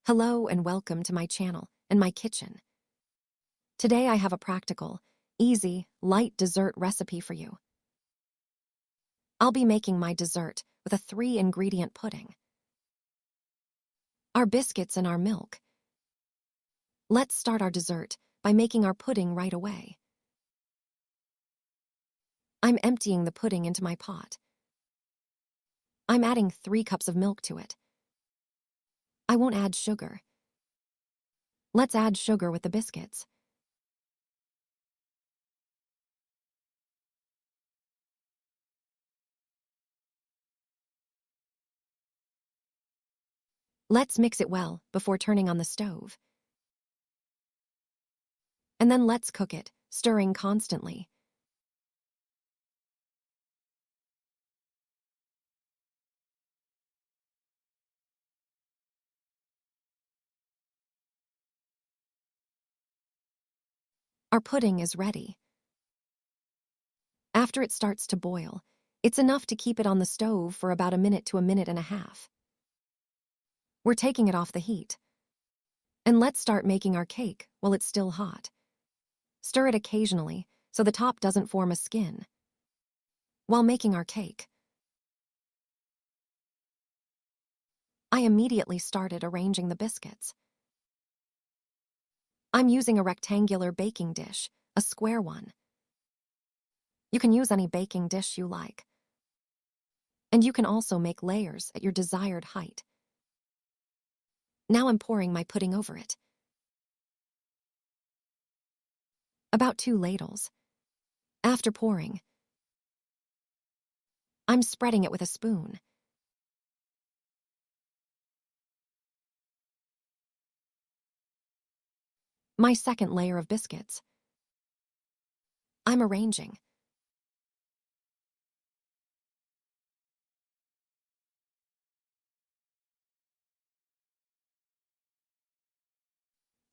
Hello and welcome to my channel and my kitchen. Today I have a practical, easy, light dessert recipe for you. I'll be making my dessert with a 3-ingredient pudding. Our biscuits and our milk. Let's start our dessert by making our pudding right away. I'm emptying the pudding into my pot. I'm adding 3 cups of milk to it. I won't add sugar. Let's add sugar with the biscuits. Let's mix it well before turning on the stove. And then let's cook it, stirring constantly. Our pudding is ready. After it starts to boil, it's enough to keep it on the stove for about a minute to a minute and a half. We're taking it off the heat. And let's start making our cake while it's still hot. Stir it occasionally so the top doesn't form a skin. While making our cake, I immediately started arranging the biscuits. I'm using a rectangular baking dish, a square one. You can use any baking dish you like. And you can also make layers at your desired height. Now I'm pouring my pudding over it. About 2 ladles. After pouring, I'm spreading it with a spoon. My second layer of biscuits. I'm arranging.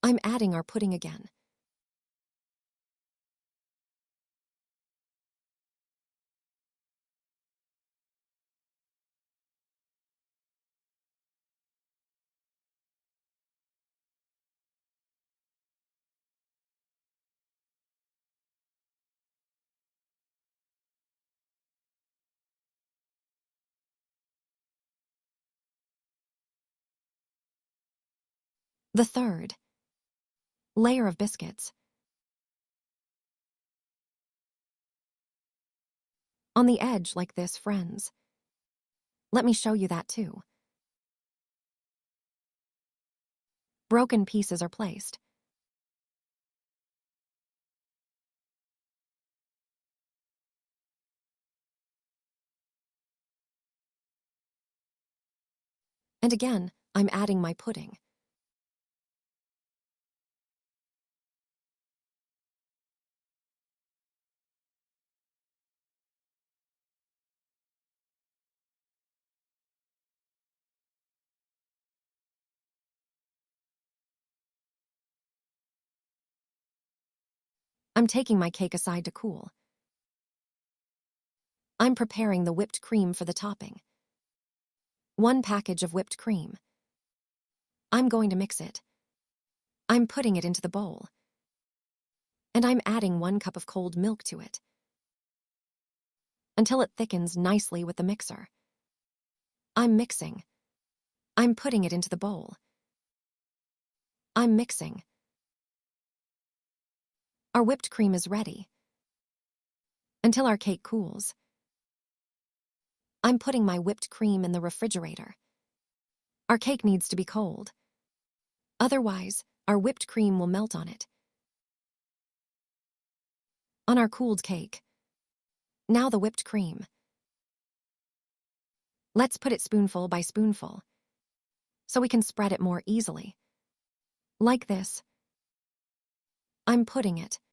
I'm adding our pudding again. The third layer of biscuits. On the edge like this, friends. Let me show you that too. Broken pieces are placed. And again, I'm adding my pudding. I'm taking my cake aside to cool. I'm preparing the whipped cream for the topping. 1 package of whipped cream. I'm going to mix it. I'm putting it into the bowl. And I'm adding 1 cup of cold milk to it until it thickens nicely with the mixer. I'm mixing. I'm putting it into the bowl. I'm mixing. Our whipped cream is ready. Until our cake cools. I'm putting my whipped cream in the refrigerator. Our cake needs to be cold. Otherwise, our whipped cream will melt on it. On our cooled cake. Now the whipped cream. Let's put it spoonful by spoonful, so we can spread it more easily. Like this. I'm putting it